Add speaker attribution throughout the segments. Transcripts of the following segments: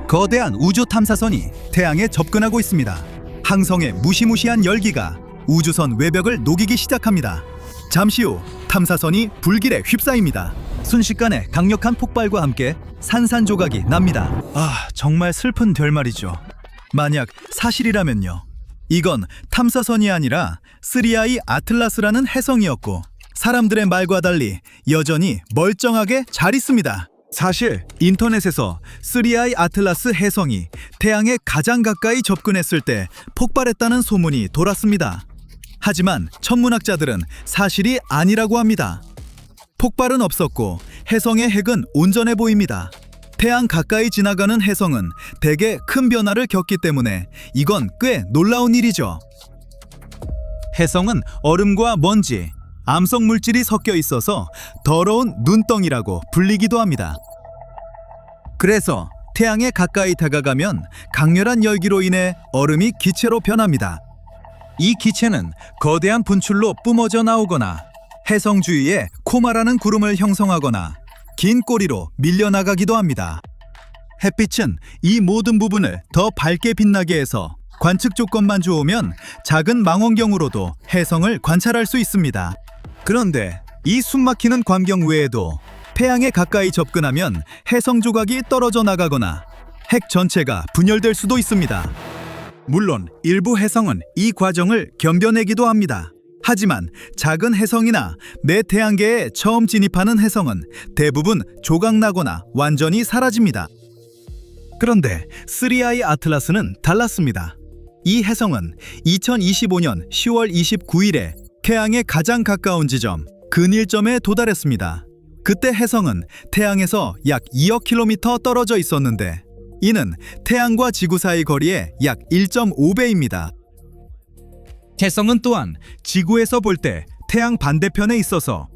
Speaker 1: 거대한 우주 탐사선이 태양에 접근하고 있습니다. 항성의 무시무시한 열기가 우주선 외벽을 녹이기 시작합니다. 잠시 후 탐사선이 불길에 휩싸입니다. 순식간에 강력한 폭발과 함께 산산조각이 납니다. 정말 슬픈 결말이죠. 만약 사실이라면요. 이건 탐사선이 아니라 3I 아틀라스라는 혜성이었고 사람들의 말과 달리 여전히 멀쩡하게 잘 있습니다. 사실 인터넷에서 3I 아틀라스 혜성이 태양에 가장 가까이 접근했을 때 폭발했다는 소문이 돌았습니다. 하지만 천문학자들은 사실이 아니라고 합니다. 폭발은 없었고 혜성의 핵은 온전해 보입니다. 태양 가까이 지나가는 혜성은 대개 큰 변화를 겪기 때문에 이건 꽤 놀라운 일이죠. 혜성은 얼음과 먼지, 암석 물질이 섞여 있어서 더러운 눈덩이라고 불리기도 합니다. 그래서 태양에 가까이 다가가면 강렬한 열기로 인해 얼음이 기체로 변합니다. 이 기체는 거대한 분출로 뿜어져 나오거나 혜성 주위에 코마라는 구름을 형성하거나 긴 꼬리로 밀려나가기도 합니다. 햇빛은 이 모든 부분을 더 밝게 빛나게 해서 관측 조건만 좋으면 작은 망원경으로도 혜성을 관찰할 수 있습니다. 그런데 이 숨막히는 광경 외에도 태양에 가까이 접근하면 혜성 조각이 떨어져 나가거나 핵 전체가 분열될 수도 있습니다. 물론 일부 혜성은 이 과정을 견뎌내기도 합니다. 하지만 작은 혜성이나 내 태양계에 처음 진입하는 혜성은 대부분 조각나거나 완전히 사라집니다. 그런데 3I 아틀라스는 달랐습니다. 이 혜성은 2025년 10월 29일에 태양에 가장 가까운 지점 근일점에 도달했습니다. 그때 혜성은 태양에서 약 2억 킬로미터 떨어져 있었는데 이는 태양과 지구 사이 거리의 약 1.5배입니다. 혜성은 또한 지구에서 볼 때 태양 반대편에 있어서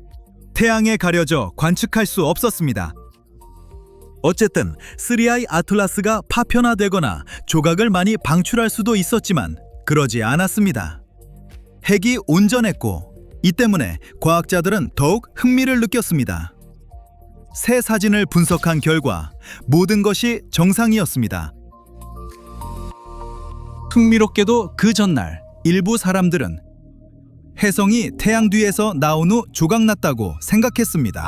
Speaker 1: 태양에 가려져 관측할 수 없었습니다. 어쨌든 3I 아틀라스가 파편화되거나 조각을 많이 방출할 수도 있었지만 그러지 않았습니다. 핵이 온전했고 이 때문에 과학자들은 더욱 흥미를 느꼈습니다. 새 사진을 분석한 결과 모든 것이 정상이었습니다. 흥미롭게도 그 전날 일부 사람들은 혜성이 태양 뒤에서 나온 후 조각났다고 생각했습니다.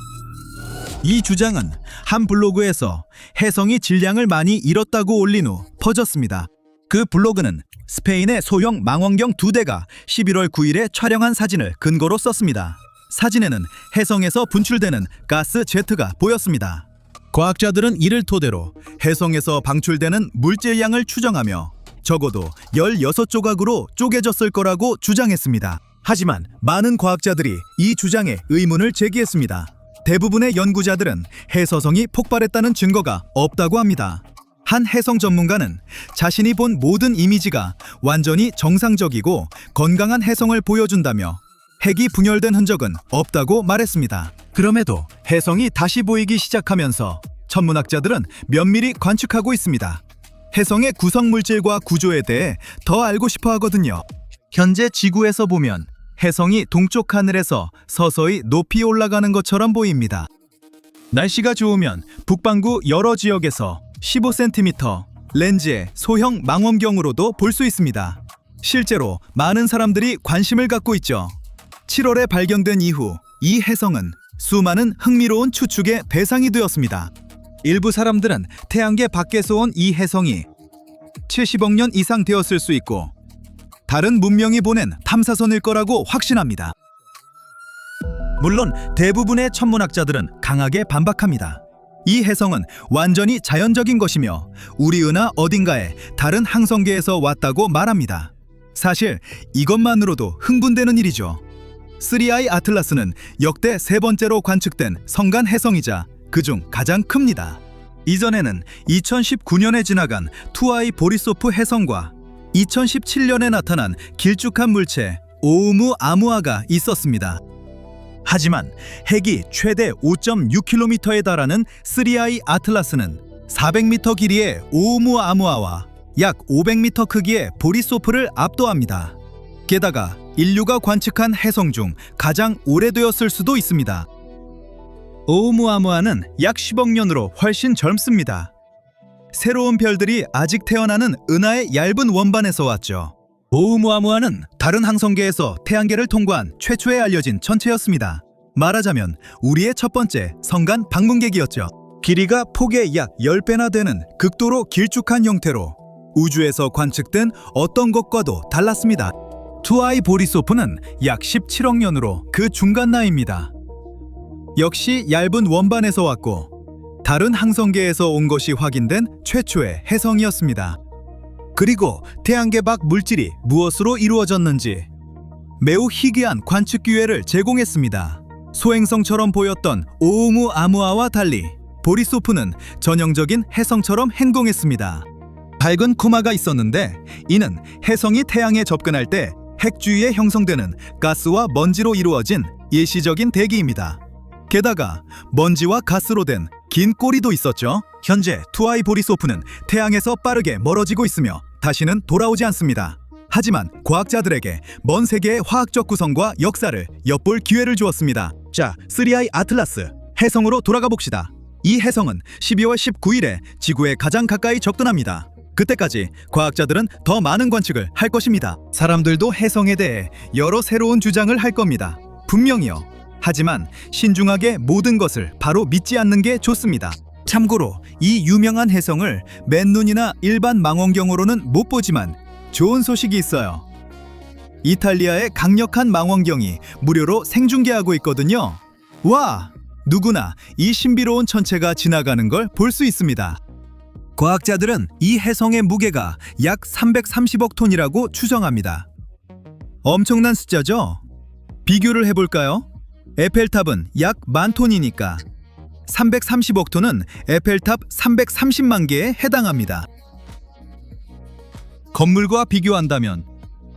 Speaker 1: 이 주장은 한 블로그에서 혜성이 질량을 많이 잃었다고 올린 후 퍼졌습니다. 그 블로그는 스페인의 소형 망원경 2대가 11월 9일에 촬영한 사진을 근거로 썼습니다. 사진에는 혜성에서 분출되는 가스 제트가 보였습니다. 과학자들은 이를 토대로 혜성에서 방출되는 물질량을 추정하며 적어도 16조각으로 쪼개졌을 거라고 주장했습니다. 하지만 많은 과학자들이 이 주장에 의문을 제기했습니다. 대부분의 연구자들은 혜서성이 폭발했다는 증거가 없다고 합니다. 한 혜성 전문가는 자신이 본 모든 이미지가 완전히 정상적이고 건강한 혜성을 보여준다며 핵이 분열된 흔적은 없다고 말했습니다. 그럼에도 혜성이 다시 보이기 시작하면서 천문학자들은 면밀히 관측하고 있습니다. 혜성의 구성 물질과 구조에 대해 더 알고 싶어 하거든요. 현재 지구에서 보면 혜성이 동쪽 하늘에서 서서히 높이 올라가는 것처럼 보입니다. 날씨가 좋으면 북반구 여러 지역에서 15cm 렌즈의 소형 망원경으로도 볼 수 있습니다. 실제로 많은 사람들이 관심을 갖고 있죠. 7월에 발견된 이후 이 혜성은 수많은 흥미로운 추측의 대상이 되었습니다. 일부 사람들은 태양계 밖에서 온 이 혜성이 70억 년 이상 되었을 수 있고 다른 문명이 보낸 탐사선일 거라고 확신합니다. 물론 대부분의 천문학자들은 강하게 반박합니다. 이 혜성은 완전히 자연적인 것이며 우리 은하 어딘가에 다른 항성계에서 왔다고 말합니다. 사실 이것만으로도 흥분되는 일이죠. 3I 아틀라스는 역대 세 번째로 관측된 성간 혜성이자 그중 가장 큽니다. 이전에는 2019년에 지나간 2I 보리소프 혜성과 2017년에 나타난 길쭉한 물체 오우무아무아가 있었습니다. 하지만 핵이 최대 5.6km에 달하는 3I 아틀라스는 400m 길이의 오우무아무아와 약 500m 크기의 보리소프를 압도합니다. 게다가 인류가 관측한 혜성 중 가장 오래되었을 수도 있습니다. 오우무아무아는 약 10억 년으로 훨씬 젊습니다. 새로운 별들이 아직 태어나는 은하의 얇은 원반에서 왔죠. 오umu아무아는 다른 항성계에서 태양계를 통과한 최초에 알려진 천체였습니다. 말하자면 우리의 첫 번째 성간 방문객이었죠. 길이가 폭의 약 10배나 되는 극도로 길쭉한 형태로 우주에서 관측된 어떤 것과도 달랐습니다. 투아이 보리소프는 약 17억 년으로 그 중간 나이입니다. 역시 얇은 원반에서 왔고 다른 항성계에서 온 것이 확인된 최초의 혜성이었습니다. 그리고 태양계 밖 물질이 무엇으로 이루어졌는지 매우 희귀한 관측 기회를 제공했습니다. 소행성처럼 보였던 오umu아무아와 달리 보리소프는 전형적인 혜성처럼 행동했습니다. 밝은 코마가 있었는데 이는 혜성이 태양에 접근할 때 핵 주위에 형성되는 가스와 먼지로 이루어진 일시적인 대기입니다. 게다가 먼지와 가스로 된 긴 꼬리도 있었죠. 현재 투아이 보리소프는 태양에서 빠르게 멀어지고 있으며 다시는 돌아오지 않습니다. 하지만 과학자들에게 먼 세계의 화학적 구성과 역사를 엿볼 기회를 주었습니다. 자, 3i 아틀라스, 혜성으로 돌아가 봅시다. 이 혜성은 12월 19일에 지구에 가장 가까이 접근합니다. 그때까지 과학자들은 더 많은 관측을 할 것입니다. 사람들도 혜성에 대해 여러 새로운 주장을 할 겁니다. 분명히요. 하지만 신중하게 모든 것을 바로 믿지 않는 게 좋습니다. 참고로 이 유명한 혜성을 맨눈이나 일반 망원경으로는 못 보지만 좋은 소식이 있어요. 이탈리아의 강력한 망원경이 무료로 생중계하고 있거든요. 와! 누구나 이 신비로운 천체가 지나가는 걸 볼 수 있습니다. 과학자들은 이 혜성의 무게가 약 330억 톤이라고 추정합니다. 엄청난 숫자죠? 비교를 해볼까요? 에펠탑은 약 10,000톤이니까 330억 톤은 에펠탑 330만 개에 해당합니다. 건물과 비교한다면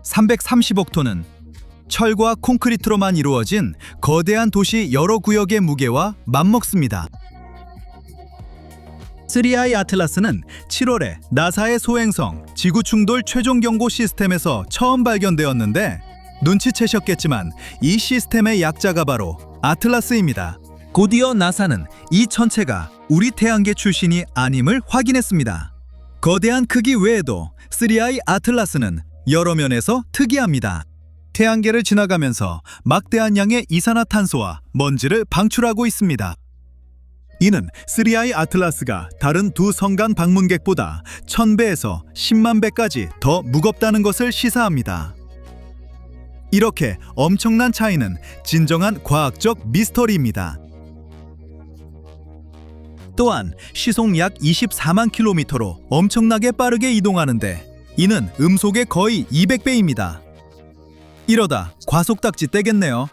Speaker 1: 330억 톤은 철과 콘크리트로만 이루어진 거대한 도시 여러 구역의 무게와 맞먹습니다. 3i 아틀라스는 7월에 나사의 소행성 지구 충돌 최종 경고 시스템에서 처음 발견되었는데 눈치채셨겠지만 이 시스템의 약자가 바로 아틀라스입니다. 곧이어 나사는 이 천체가 우리 태양계 출신이 아님을 확인했습니다. 거대한 크기 외에도 3i 아틀라스는 여러 면에서 특이합니다. 태양계를 지나가면서 막대한 양의 이산화탄소와 먼지를 방출하고 있습니다. 이는 3i 아틀라스가 다른 두 성간 방문객보다 1000배에서 10만 배까지 더 무겁다는 것을 시사합니다. 이렇게 엄청난 차이는 진정한 과학적 미스터리입니다. 또한 시속 약 24만 킬로미터로 엄청나게 빠르게 이동하는데 이는 음속의 거의 200배입니다. 이러다 과속딱지 떼겠네요.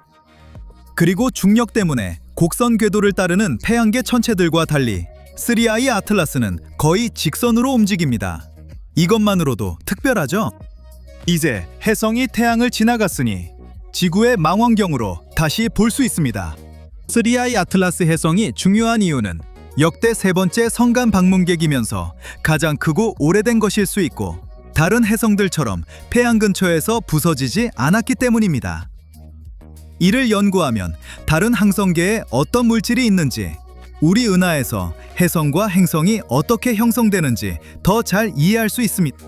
Speaker 1: 그리고 중력 때문에 곡선 궤도를 따르는 태양계 천체들과 달리 3i 아틀라스는 거의 직선으로 움직입니다. 이것만으로도 특별하죠? 이제 혜성이 태양을 지나갔으니 지구의 망원경으로 다시 볼 수 있습니다. 3i 아틀라스 혜성이 중요한 이유는 역대 세 번째 성간 방문객이면서 가장 크고 오래된 것일 수 있고 다른 혜성들처럼 폐양 근처에서 부서지지 않았기 때문입니다. 이를 연구하면 다른 항성계에 어떤 물질이 있는지, 우리 은하에서 혜성과 행성이 어떻게 형성되는지 더 잘 이해할 수 있습니다.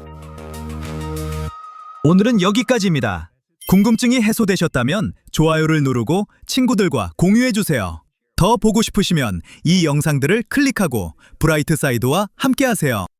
Speaker 1: 오늘은 여기까지입니다. 궁금증이 해소되셨다면 좋아요를 누르고 친구들과 공유해주세요. 더 보고 싶으시면 이 영상들을 클릭하고 브라이트 사이드와 함께하세요.